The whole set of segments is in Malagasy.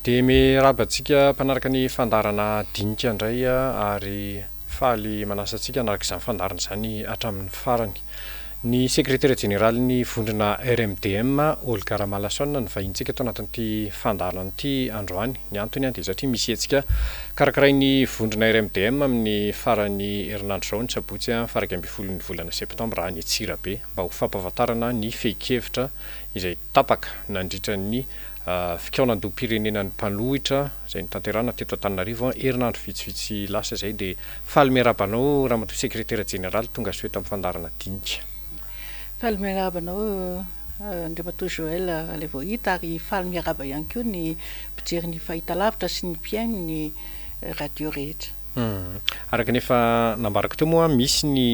Dia mirabantsika mpanaraka ny fandarana dinika indray ary faly manasa antsika anaraka izany fandarana izany hatramin'ny farany. Ny sekretera jeneraly ny vondrona RMDM Olga Malason ny vahintsika tao anatin'ity fandarana ity androany. Ny antony dia satria misy hetsika karakaray ny vondrona RMDM amin'ny farany herinandro izao ny sabotsy faraka ambin'ny folo ny volana septambra any Antsirabe mba ho fampahafantarana ny fehi-kevitra izay tapaka nandritra ny fikaonan-doha-pirenenan'ny mpanohitra izay nitanterahana teto Antananarivo herinandro vitsivitsy lasa izay dia faly miarabanao ramatoa sekretera jeneraly tonga soeto amin'ny fandarana dinika. Faly miarabanao Andriamatoa Joël ilay vao hita ary faly miaraba ihany koa ny mpijery ny fahitalavitra sy ny mpiaino ny radio rehetra. Araka nefa nambarako teo moa misy ny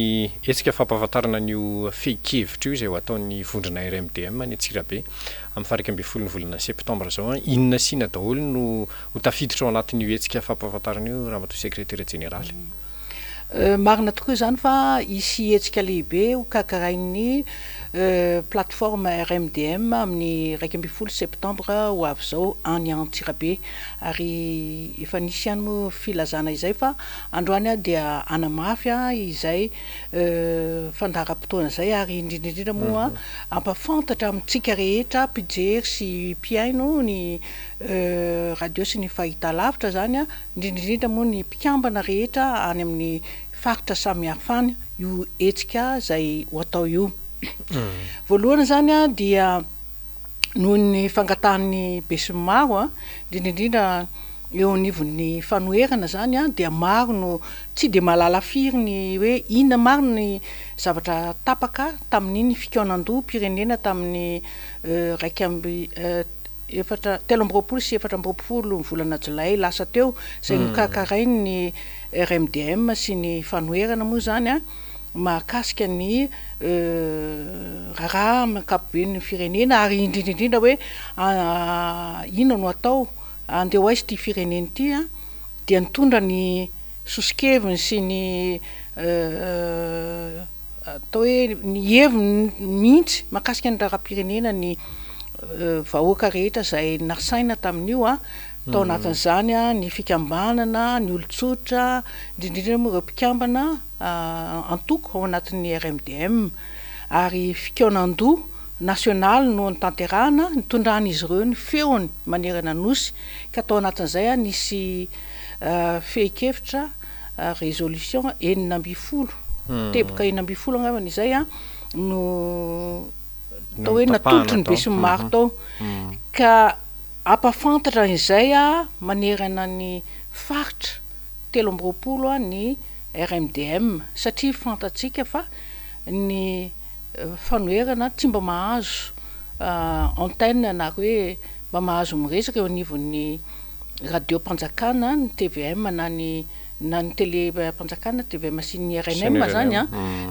hetsika fampahafantarana n'io fehi-kevitra io izay ho ataon'ny vondrona RMDM ny Antsirabe amin'ny faraka ambin'ny folo ny volana septambra izao. Inona sina daholo no ho tafiditra ao anatin'io hetsika fampahafantarana io ramatoa sekretera jeneraly? Marina tokoa izany fa hisy hetsika lehibe ho kakarain'ny plateforme RMDM amin'ny raika ambin'ny folo septambra ho avy izao any Antsirabe ary efa nisy ihany moa filazana izay fa androany dia anamafy izay fandaharam-potoana izay ary indrindrindrindra moa ampafantatra amintsika rehetra mpijery sy mpiaino ny radio sy ny fahitalavitra zany indrindrindrindra moa ny mpikambana rehetra any amin'ny faritra samihafa any io hetsika izay ho atao io. Voalohany zany dia noho ny fangatahan'ny be sy maro indrindrindrindra eo anivon'ny fanoherana zany dia maro no tsy dia mahalala firy ny hoe inona maro ny zavatra tapaka tamin'iny fikaonan-doha pirenena tamin'ny telo amby roapolo sy efatra amby roapolo ny volana Jolay lasa teo izay nokarakarainy ny RMDM sy ny fanoherana moa zany mahakasika ny raharaha ankapobeny firenena ary indrindrindrindra hoe inona no atao andeha ho aiza ity firenena ity dia nitondra ny sosikeviny sy ny atao hoe ny heviny mihitsy mahakasika ny raharaham-pirenena ny vahoaka rehetra izay nasaina tamin'io tao anatin'izany ny fikambanana, ny olon-tsotra, indrindrindrindra moa ireo mpikambana antoko ao anatin'ny RMDM ary fikaonan-doha nasionaly no nitanterahana nitondrahan'izy ireo ny feony manerana nosy ka tao anatin'izay nisy fehi-kevitra résolution enina amby folo teboka enina amby folo angambany izay no tao hoe natolotry ny be sy ny maro tao ka ampafantatra izay manerana ny faritra telo amby roapolo ny RMDM satria fantatsika fa ny fanoherana tsy mba mahazo antenne na hoe mba mahazo miresaka eo anivon'ny radio mpanjakana ny TVM na ny télé mpanjakana TVM sy ny RNM zany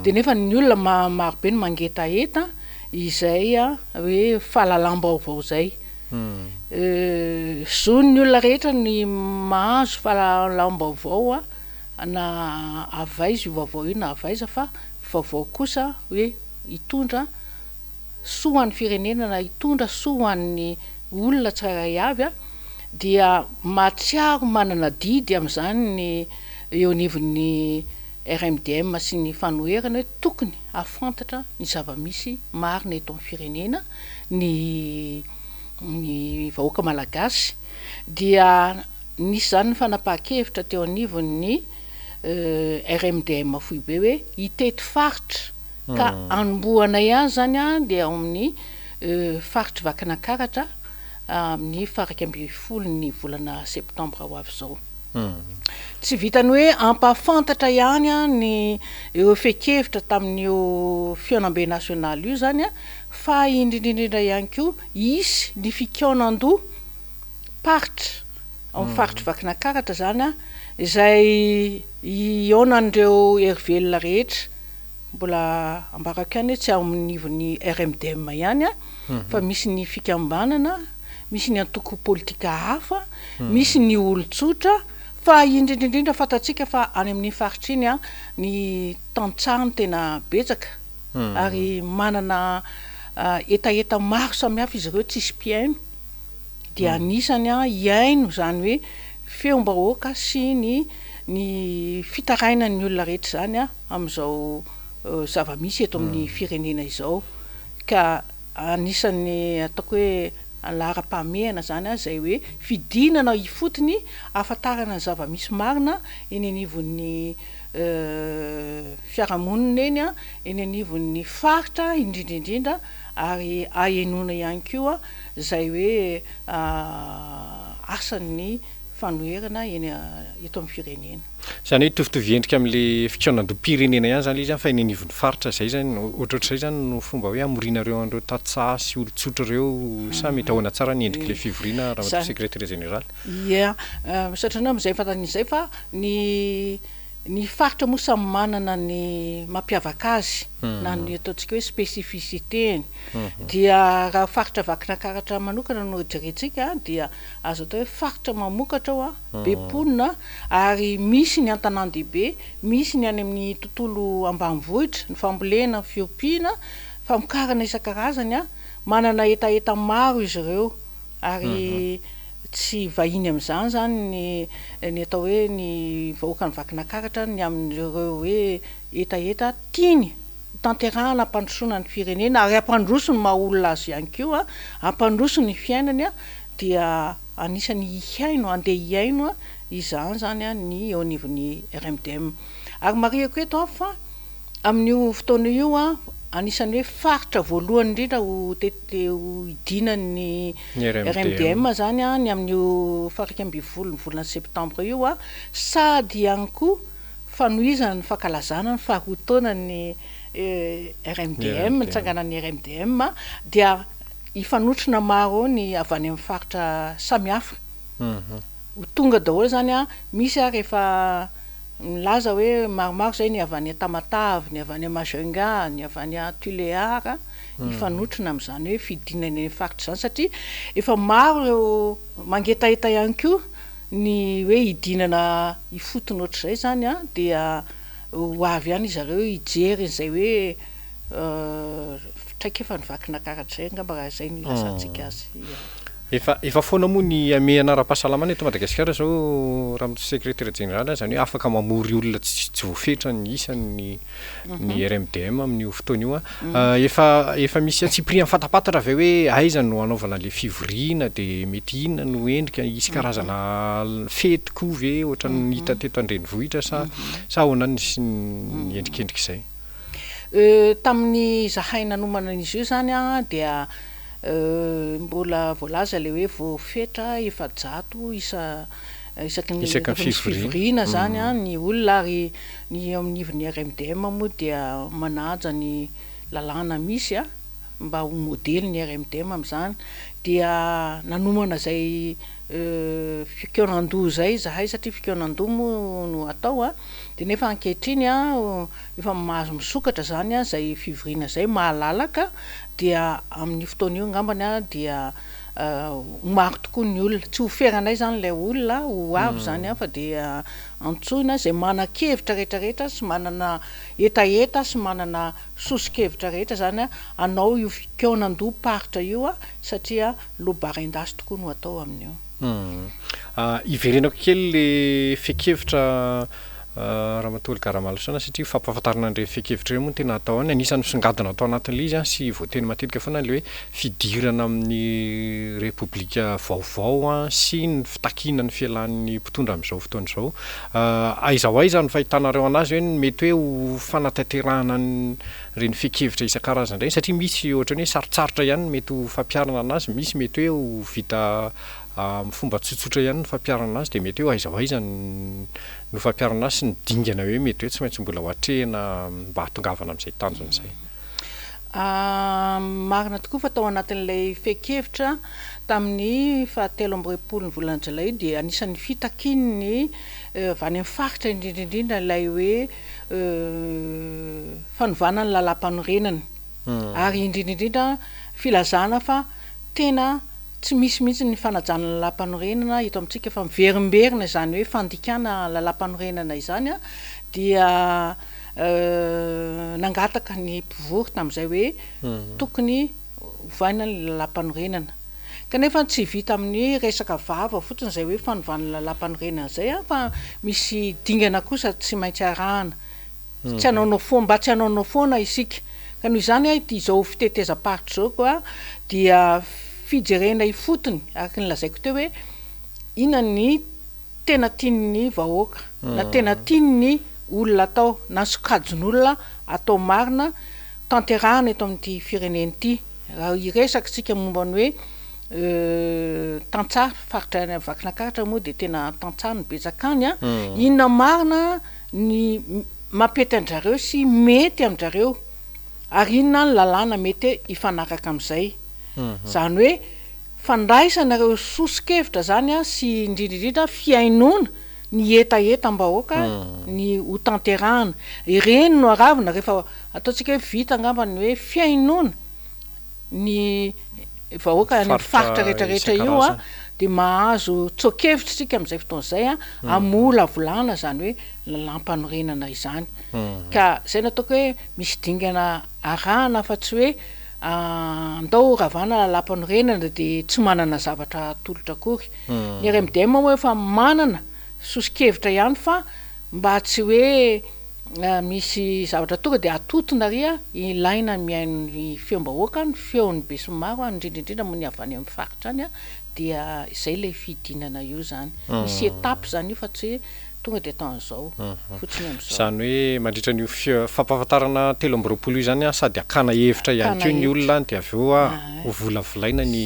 dia nefa ny olona marobe no mangetaeta izay hoe fahalalam-baovao zay zon'ny olona rehetra ny mahazo fahalalam-baovao na avaiza io vaovao io na avaiza fa vaovao kosa hoe hitondra soa an'ny firenena na hitondra soa an'ny olona tsirairay avy dia mahatsiaro manana didy amin'izany ny eo anivon'ny RMDM sy ny fanoherana hoe tokony afantatra ny zava-misy marina eto amin'ny firenena ny vahoaka malagasy dia nisy zany ny fanapahan-kevitra teo anivon'ny RMDM fohy be hoe hitety faritra ka anombohanay zany dia ao amin'ny faritra Vakinankaratra amin'ny faraka ambin'ny folo ny volana septambra ho avy izao. Tsy vitany hoe ampahafantatra ihany ny eo fehi-kevitra tamin'io fihaonam-be nasionaly io zany fa indrindrindrindra ihany koa isy ny fikaonan-doha paritra amin'ny faritra Vakinankaratra zany izay ionan'ireo erivelona rehetra mbola ambarako ihany hoe tsy ao amin'nivon'ny RMDM ihany fa misy ny fikambanana, misy ny antoko politika hafa, misy ny olon-tsotra fa indrindrindrindra fantatsika fa any amin'ny faritra iny ny tantsaha tena betsaka ary manana etaeta maro samihafa izy ireo tsisy mpiaino dia anisany iaino zany hoe feombahoaka sy ny fitaraina ny olona rehetra zany amin'izao zava-misy eto amin'ny firenena izao ka anisany ataoko hoe lahara-pahamehana zany zay hoe fidinana ifotony ahafantarana ny zava-misy marina eny anivon'ny fiarahamonina eny anivon'ny faritra indrindraindrindra ary ahenona ihany koa zay hoe asan'ny fanoherana eny eto amin'ny firenena. Zany hoe tovitovy endrika amin'le fikaonan-dom-pirenena ihany zany izy fa eny anivon'ny faritra zay zany ohatrohatr'izay zany no fomba hoe amorinareo an'ireo tantsaha sy olon-tsotra reo sa mety ahoana tsara ny endrik'le fivoriana raha matoa secrétaire général. Ia, satrianao amin'izay fantanin'izay fa ny faritra moa samy manana ny mampiavaka azy na ny ataontsika hoe spécificité dia raha faritra vakinakaratra manokana no jerentsika dia azo atao hoe faritra mamokatra be ponina ary misy ny an-tanan-dehibe, misy ny any amin'ny tontolo ambanivohitra, ny fambolena, ny fiompiana, famokarana isan-karazany manana etaeta maro izy ireo ary tsy vahiny amin'izany zany ny atao hoe ny vahoaka ny vakinakaratra ny amin'ireo hoe etaeta tiany tanterahana ampandrosoana ny firenena ary ampandrosony maha olona azy ihany koa ampandrosony ny fiainany dia anisany hiaino andeha hiaino izany zany ny eo anivon'ny RMDM ary mariako eto fa amin'io fotoana io anisany hoe faritra voalohany indrindra ho idinan'ny RMDM zany ny amin'io farika amby volony volana septambra io sady ihany koa fanohizana ny fankalazana ny faharotaonany RMDM nitsanganan'ny RMDM dia ifanotrona maro ny avy any amin'ny faritra samihafa ho tonga daholo zany misy rehefa milaza hoe maromaro zay ny avy any Tamatave, ny avy any Majunga, ny avy any Tuléar ifanotrona amin'izany hoe fidinana ny faritra zany satria efa maro ireo mangetaeta ihany koa ny hoe idinana ifotony ohatr'izay zany dia ho avy ihany izy ireo hijery izay hoe traikefa ny vakinakaratra zay ngamba raha zay ny lasantsika azy. Efa foana moa ny ame anara-pahasalamana eto Madagasikara zao raha secrétaire général zany hoe afaka mamory olona tsy voafetra ny isan'ny RMDM amin'io fotoana io efa misy tsy prix fantapatatra avy hoe aiza no anaovana le fivoriana de mety inona no endrika isy karazana fety koa ve ohatra ny hita teto an-drenivohitra sa ahoana ny endrikendrik'izay. Tamin'ny zahay nanomana an'izy io zany dia mbola voalaza le hoe voafetra 700 isaky fivoriana zany ny olona ary ny amin'ivon'ny RMDM moa dia manaja ny lalàna misy mba ho modely ny RMDM amin'izany dia nanomana zay fikaonan-doha zay zahay satria fikaonan-doha moa no atao de nefa ankehitriny efa mahazo misokatra zany zay fivoriana zay mahalalaka dia amin'ny fotoana io ngambany dia maro tokoa ny olona tsy ho feranay zany lay olona ho avy zany fa dia antsoina zay manan-kevitra rehetrarehetra sy manana etaeta sy manana sosi-kevitra rehetra zany anao io fikaonan-doha paritra io satria lobarin-dasy tokoa no atao amin'io. Iverenako kely le fekevitra raha matoly karamalosana satria fampahafantarana an'ireny fekevitra ireny moa tena atao any anisan'ny misongadina atao anatin'ilay izy sy voateny matetika foana le hoe fidirana amin'ny repoblika vaovao sy ny fitakiana ny fialan'ny mpitondra amin'izao fotoana izao aiza ho aiza no fahitanareo anazy hoe mety hoe ho fanatanterahana reny fekevitra isan-karazany ireny satria misy ohatrany hoe sarotsarotra ihany mety ho fampiarana anazy misy mety hoe ho vita fomba tsotsotra ihany ny fampiarana azy de mety hoe aiza ho aiza no fampiarana azy sy ny dingana hoe mety hoe tsy maintsy mbola ho atrehana mba hatongavana amin'izay tanjona izay. Marina tokoa fa tao anatin'ilay fekevitra tamin'ny 17 volana Jolay dia anisan'ny fitakininy avy any amin'ny faritra indrindraindrindra ilay hoe fanovana ny lalam-panorenana ary indrindraindrindra filazana fa tena tsy misy mihitsy ny fanajana lalam-panorenana eto amintsika fa miverimberina zany hoe fandikana lalam-panorenana izany dia nangataka ny mpivory tamin'izay hoe tokony hovaina ny lalam-panorenana kanefa tsy vita amin'ny resaka vava fotsiny zay hoe fanovany lalam-panorenana zay fa misy dingana kosa tsy maintsy arahana tsy anaonao foana mba tsy anaonao foana isika ka noho izany izao fitetezam-paritra zao koa dia fijerena ifotony araka ny lazaiko teo hoe ina ny tena tian'ny vahoaka na tena tian'ny olona atao na sokajin'olona atao marina tanterahana eto amin'ity fireneny ity raha iresaka tsika momba ny hoe tantsaha faritra vakinankaratra moa de tena tantsaha ny betsakany inona marina ny mampety andrareo sy mety amindrareo ary inona ny lalàna mety ifanaraka am'izay zany hoe fandraisanareo sosikevitra zany sy indrindrindrindra fiainona ny etaetam-bahoaka ny ho tanterahana ireny no aravina rehefa ataontsika hoe vita angambany hoe fiainona ny vahoaka ny faritra rehetrarehetra io de mahazo tsokevitra tsika am'izay fotoan'izay amola volana zany hoe lalam-panorenana izany ka zay nataoko hoe misy dingana arahana fa tsy hoe andao ravana lalam-panorenana de tsy manana zavatra tolotra akory ny RMDM moa efa manana sosikevitra ihany fa mba tsy hoe misy zavatra tonga de atotona ry ilaina miain'ny feom-bahoaka ny feon'ny be sy maro indrindrindrindra moa ny avy any amin'ny faritra any dia izay lay fidinana io zany misy etape zany io fa tsy tonga de atao an'izao fotsiny am'izao zany hoe mandritra n'io fampahafantarana 3 zany sady akana hevitra ihany keo ny olona de avy eo ho volavolaina ny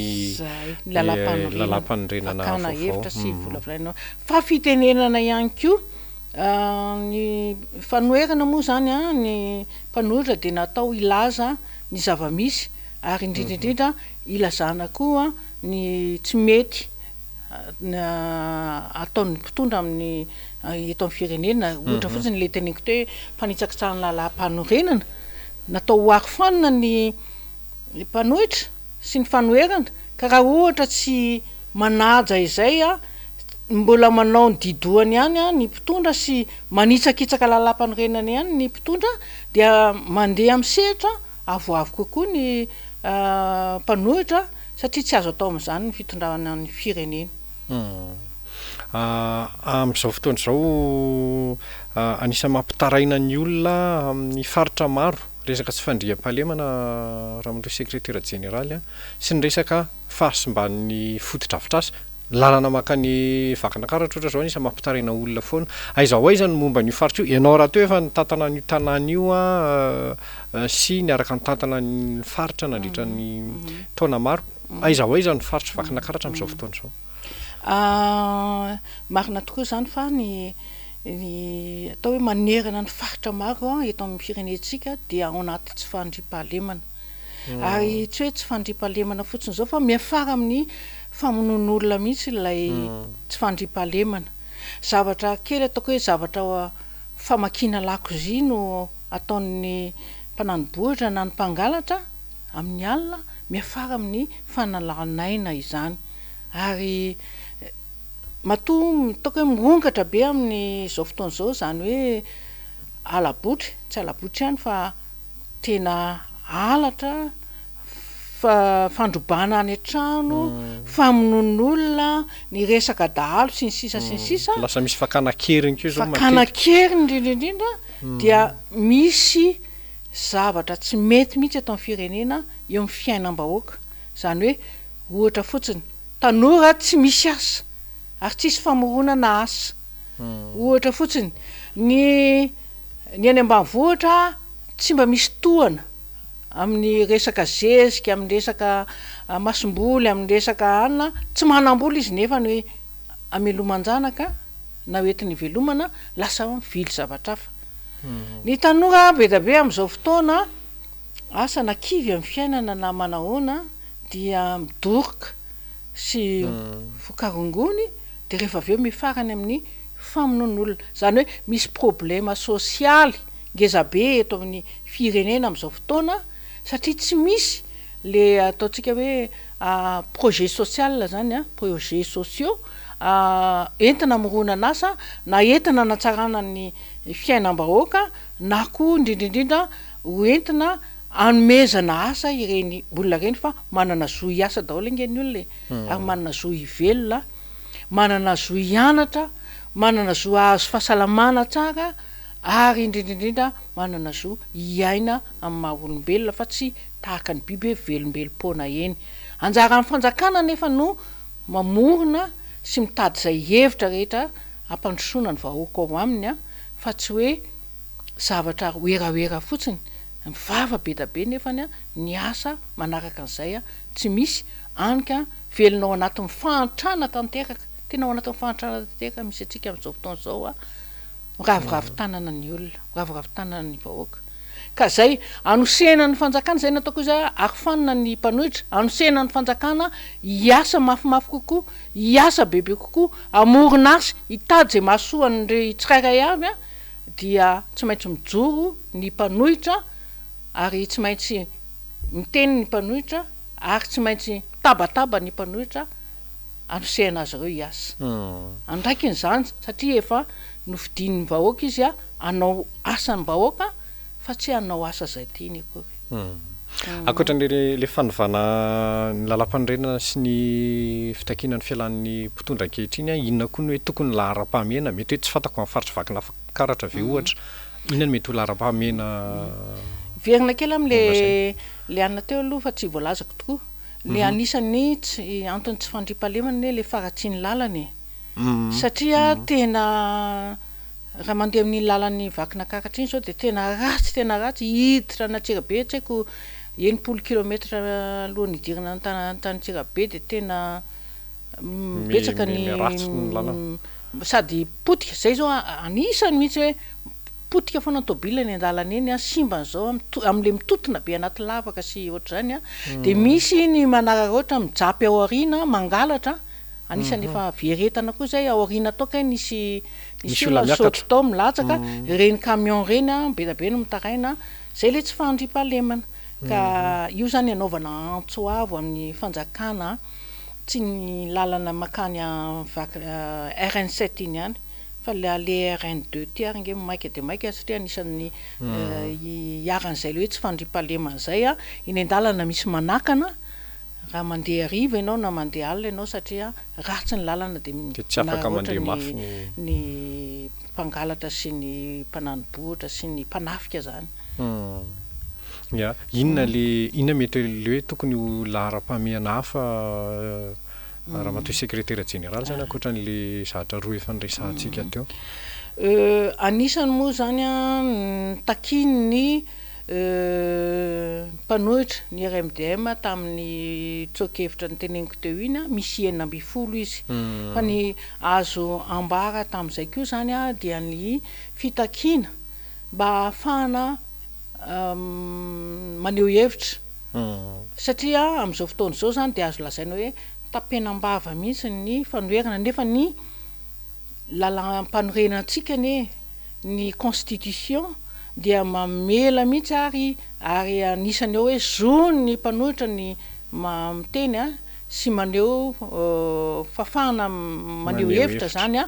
lalam-panorenana akana hevitra sy volavolaina fa fitenenana ihany keo ny fanoerana moa zany ny mpanoratra de natao ilaza ny zava-misy ary indrindrindrindra ilazana koa ny tsy mety ataon'ny mpitondra amin'ny eto amin'ny firenena ohatra fotsiny le teneniko teo hoe fanitsakitsahana lalam-panorenana natao hoary fanina ny mpanohitra sy ny fanoerana ka raha ohatra tsy manaja izay mbola manao ny didohany ihany ny mpitondra sy manitsakitsaka lalam-panorenana ihany ny mpitondra dia mandeha amin'ny sehatra avoavo kokoa ny mpanohitra satria tsy azo atao amin'izany ny fitondrana ny firenena am'izao fotoana izao anisany mampitaraina ny olona amin'ny faritra maro resaka tsy fandriam-pahalemana raha mandro sekretera jeneraly sy ny resaka fahasimban'ny fotodrafitrasa lalana makany vakinankaratra ohatra zao anisany mampitaraina olona foana aizaho aiza ny momba n'io faritra io ianao raha teo efa nitantana n'io tanàna io sy niaraka nitantana ny faritra nandritra ny taona maro aizaho aiza ny faritra vakinankaratra am'izao fotoana izao marina tokoa zany fa ny atao hoe manerana ny faritra maro eto amin'ny firenentsika dia ao anaty tsy fandriam-pahalemana ary tsy hoe tsy fandriam-pahalemana fotsiny zao fa miafara amin'ny famonon'olona mihitsy ilay tsy fandriam-pahalemana zavatra kely ataoko hoe zavatra famakina lakozia no ataon'ny mpananobohitra na ny mpangalatra amin'ny alina miafara amin'ny fanalanaina izany ary ataoko hoe mirongatra be amin'ny zao fotoana izao zany hoe alabotry tsy alabotry ihany fa tena alatra fandrobana any an-trano famonon'olona ny resaka dahalo sy ny sisa sy ny sisa lasa misy fakana-keriny keo zao fakana-keriny indrindrindrindra dia misy zavatra tsy mety mihitsy atao amin'ny firenena eo amin'ny fiainam-bahoaka zany hoe ohatra fotsiny tanora tsy misy asa ary tsisy famoronana asa ohatra fotsiny ny any ambanivohitra tsy mba misy tohana amin'ny resaka zezika amin'ny resaka masom-boly amin'ny resaka anina tsy manam-bola izy nefa ny hoe ameloman-janaka na oentin'ny velomana lasa vily zavatra hafa ny tanora be da be amin'izao fotoana asa nakivy amin'ny fiainana na manahoana dia midoroka sy vokarongony de rehefa avy eo mifarany amin'ny famonon'olona zany hoe misy problema sosialy ngezabe eto amin'ny firenena amin'izao fotoana satria tsy misy le ataontsika hoe projet social zany projet sociaux entina mironana asa na entina natsarana ny fiainam-bahoaka na koa indrindrindrindra ho entina anomezana asa ireny olona reny fa manana zo hiasa daholo ingeny olona ary manana zo hivelona, manana zo hianatra, manana zo ahazo fahasalamana tsara, ary indrindraindrindra manana zo hiaina amin'ny maha olombelona fa tsy tahaka ny biby hoe velombelom-poana eny. Anjara amin'ny fanjakana nefa no mamorona sy mitady izay hevitra rehetra ampandrosoana ny vahoaka ao aminy fa tsy hoe zavatra hoerahoera fotsiny. Mivava be da be nefany ny asa manaraka an'izay tsy misy anika velonao anatin'ny fahantrana tanteraka, tena ao anatin'ny fahantrana tanteraka misy atsika amin'izao fotoana izao ravoravo tanana ny olona, ravoravo tanana ny vahoaka. Ka zay anosehana ny fanjakana zay nataoko izy arofanina ny mpanohitra, anosehana ny fanjakana hiasa mafimafy kokoa, hiasa bebe kokoa, amorona asy, hitady zay mahasoa ny tsirairay avy dia tsy maintsy mijoro ny mpanohitra ary tsy maintsy miteny ny mpanohitra ary tsy maintsy tabataba ny mpanohitra anosehana azy ireo hiasa. Andraikin'izany satria efa nofidian'ny vahoaka izy anao asan'ny vahoaka fa tsy anao asa zay tiany akory. Ankoatran'le fanovana ny lalam-panorenana sy ny fitakiana ny fialan'ny mpitondra ankehitriny inona koa ny hoe tokony lahara-pahamehana mety hoe tsy fantako amin'ny faritra vakina karatra ve ohatra inona no mety ho lahara-pahamehana verina kely am'le anona teo aloha fa tsy voalazako tokoa le anisany tsy antony tsy fandriam-pahalemana le faratsiany lalany satria tena raha mandeha amin'ny lalan'ny vakina karatra iny zao de tena ratsy hiditra n'Antsirabe tsy haiko 80 kilometra alohan'ny idirana Antanantsirabe de tena betsaka ny sady potika zay zao anisany mihitsy hoe potika foana ny tôbila ny andalana eny simba zao am'le mitotona be anaty lavaka sy ohatr'izany de misy ny manaraka ohatra mijapy ao aoriana mangalatra anisany efa veretana koa zay ao aoriana toka nisy olona saotra tao milatsaka reny camion reny be da be no mitaraina zay le tsy fandriam-pahalemana ka io zany anaovana antsoavo amin'ny fanjakana tsy ny lalana makany RN7 iny ihany fa le RN2 ty ary nge maika de maika satria anisan'ny iaran'izay le hoe tsy fandriam-pahalemana zay iny andalana misy manakana raha mandeha ariva ianao na mandeha alina ianao satria ratsy ny lalana de tsy afaka mandeha mafy ny mpangalatra sy ny mpananobohitra sy ny mpanafika zany. Inona mety le hoe tokony ho lahara-pahamehana hafa raha matoy sekretera général zany ankoatran'le zahatra roa efa niresahantsika teo. Anisany moa zany takiny mpanohitra ny RMDM tamin'ny tsokevitra ny teneniko teo iny misy 9 izy fa ny azo ambara tamin'izay koa zany dia ny fitakiana mba ahafahana maneho hevitra satria amin'izao fotoana izao zany de azo lazaina hoe tapenam-bava mihitsy ny fanoherana nefa ny lalam-panorenantsika ny constitution dia mamela mihitsy ary anisany hoe zony ny mpanohitra ny miteny sy maneho fafana maneho hevitra zany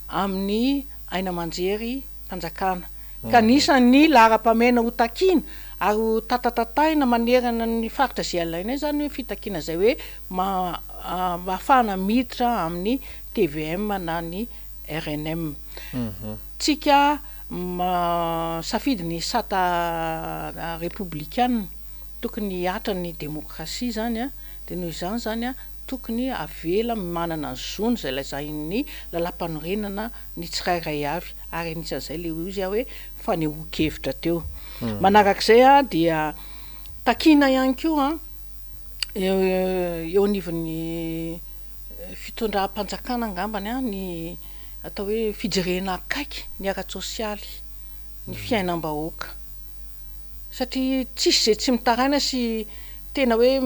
amin'ny aina aman-jery mpanjakana ka anisany lahara-pahamehana ho takiana ary ho tatatataina manerana ny faritra zay alaina zany hoe fitakiana zay hoe mahafana miditra amin'ny TVM na ny RNM. Tsika safidy ny sata républicaine tokony hatra ny démocratie zany de noho izany zany tokony avela manana ny zony zay lazain'ny lalam-panorenana ny tsirairay avy ary anisan'izay le izy hoe fanehoan-kevitra teo. Manarak'izay dia takiana ihany koa eo anivon'ny fitondram-panjakana angambany ny atao hoe fijerena akaiky ny ara-tsosialy ny fiainam-bahoaka satria tsisy zay tsy mitaraina sy tena hoe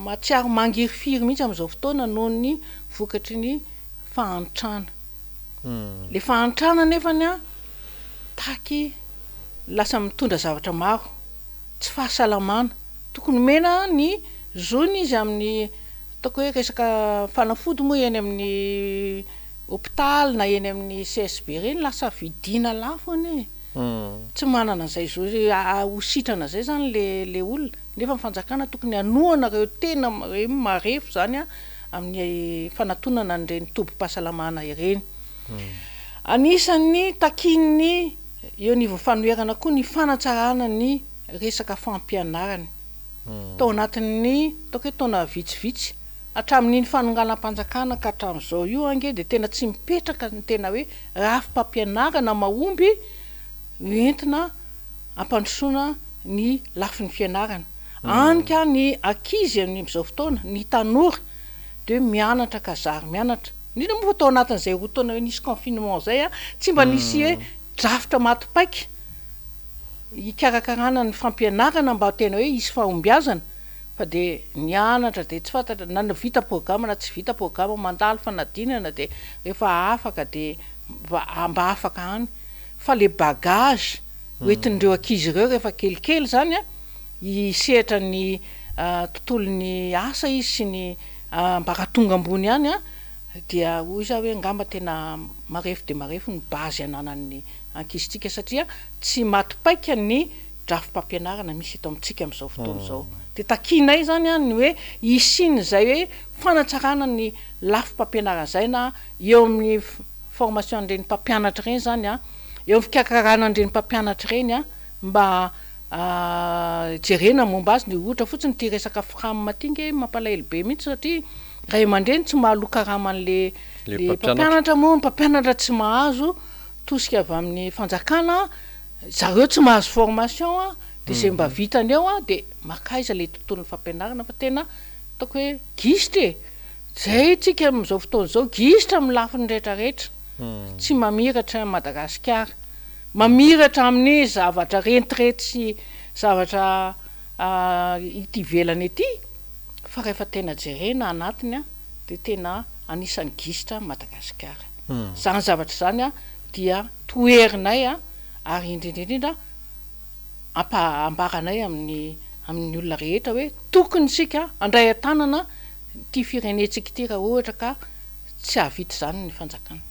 matsiaro mangirifiry mihitsy amin'izao fotoana noho ny vokatry ny fahantrana. Le fahantrana nefany taky lasa mitondra zavatra maro tsy fahasalamana tokony mena ny zony izy amin'ny ataoko hoe resaka fanafody moa eny amin'ny hôpitaly na eny amin'ny CSB reny lasa vidina lafo ane tsy manana zay hositrana zay zany le olona nefa mifanjakana tokony anoanareo tena hoe marefo zany a amin'ny fanatonana nireny tobo-pahasalamana ireny. Anisan'ny takininy eo ny fanoerana koa ny fanatsarana ny resaka fampianarany tao anatin'ny hoe taona vitsivitsy hatramin'ny fanonganam-panjakana ka hatramin'izao io ange de tena tsy mipetraka ny tena hoe rafi-pampianarana mahomby entina ampandrosoana ny lafi ny fianarana anika ny ankizy amin'izao fotoana ny tanora de mianatra kazary mianatra indrindra moa fa tao anatin'izay rotaona hoe nisy confinement zay a tsy mba nisy hoe drafitra matipaika hikarakarana ny fampianarana mba tena hoe isy fahombiazana fa de nianatra de tsy fantatra na vita programme na tsy vita programme mandalo fanadinana de rehefa afaka de mba afaka any fa le bagage hoentin'ireo ankizy ireo rehefa kelikely zany a hisehatra ny tontolon'ny asa izy sy ny mbaratonga ambony any a dia hoy za hoe ngamba tena marefo de marefo ny bazy ananan'ny ankizitsika satria tsy matipaika ny drafi-pampianarana misy eto amintsika amin'izao fotoana zao de takinay zany a ny hoe isiny zay hoe fanatsarana ny lafi-pampianarana zay na eo amin'ny formation an'ireny mpampianatra reny zany a eo amin'ny fikarakarana an'ireny mpampianatra reny a mba jerena momba azy ny ohatra fotsiny ty resaka frame ty nge mampalahelo be mihitsy satria ray aman-dreny tsy mahaloka raman'le mpampianatra moa mpampianatra tsy mahazo tosika avy amin'ny fanjakana zareo tsy mahazo formation a de zay mba vitany eo a de makaiza le tontolon'ny fampianarana fa tena ataoko hoe gisitra e zay tsika amin'izao fotoana zao gisitra amin'ny lafiny rehetrarehetra tsy mamiratra Madagasikara mamiratra amin'ny zavatra rentirety sy zavatra ity velany ety fa rehefa tena jerena anatiny a de tena anisan'ny gisitra Madagasikara zany zavatra zany a dia toerinay a ary indrindraindrindra ambaranay amin'ny olona rehetra hoe tokony sika andray an-tanana ty firenentsika ity raha ohatra ka tsy havita zany ny fanjakana.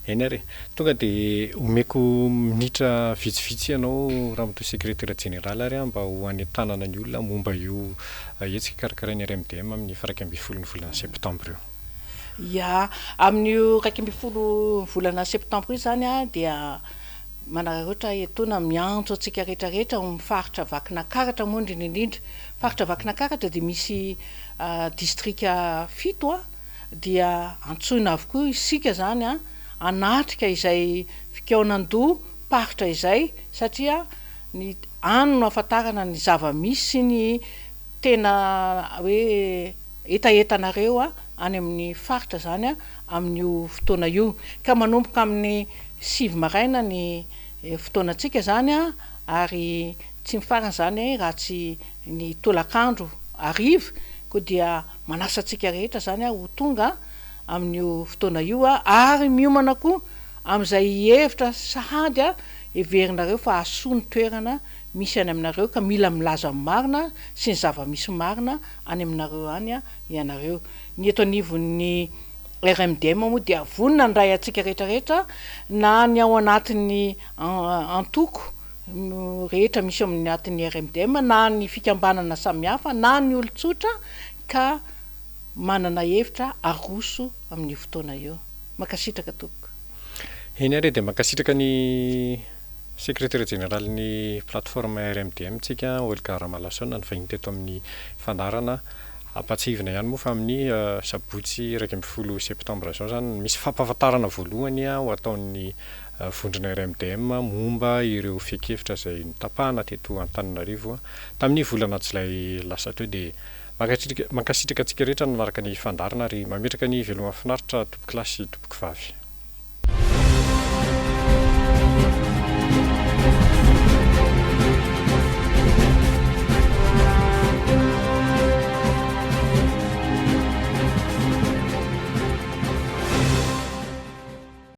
Eny ary tonga de omeko minitra vitsivitsy ianao raha mitoa secrétaire général ary mba ho any tanana ny olona momba io etsika karakarainy RMDM amin'ny faraika amby folo ny volana septambra io. Ya amin'io raika amby folo volana septambra io zany a dia manaraka ohatra etona miantso atsika rehetrarehetra mifaritra vakina karatra moa indrindraindrindra faritra vakina karatra de misy distrika 7 a dia antsoina avokoa isika zany a anatrika izay fikaonan-doha paritra izay satria ny ano no ahafantarana ny zava-misy sy ny tena hoe etaetanareo a any amin'ny faritra zany a amin'io fotoana io ka manomboka amin'ny 7 maraina ny fotoanantsika zany a ary tsy mifarana zany raha tsy ny tolakandro ariva koa dia manasa antsika rehetra zany a ho tonga amin'io fotoana io a ary miomana koa amin'izay hevitra sahady a everinareo fa asoa ny toerana misy any aminareo ka mila milaza marina sy ny zava-misy marina any aminareo any a ianareo ny eto anivon'ny RMDM moa dia vonina ndray atsika rehetrarehetra na ny ao anatin'ny antoko rehetra misy amin'ny anatin'ny RMDM na ny fikambanana samihafa na ny olon-tsotra ka manana hevitra aroso amin'ny fotoana io makasitraka tompoko. Eny ary de makasitraka ny secrétaire général ny plateforme RMDM tsika Olga Ramallasona ny vahiny teto amin'ny fandarana ampatsivina ihany moa fa amin'ny sabotsy raika amby folo septambra zao zany misy fampahafantarana voalohany a ho ataon'ny vondrona RMDM momba ireo fekefitra zay nitapahana teto Antananarivo tamin'ny volana Jolay lasa teo de mankasitraka atsika rehetra manaraka ny fandarana ary mametraka ny veloma finaritra tompoko lahy sy tompoko vavy.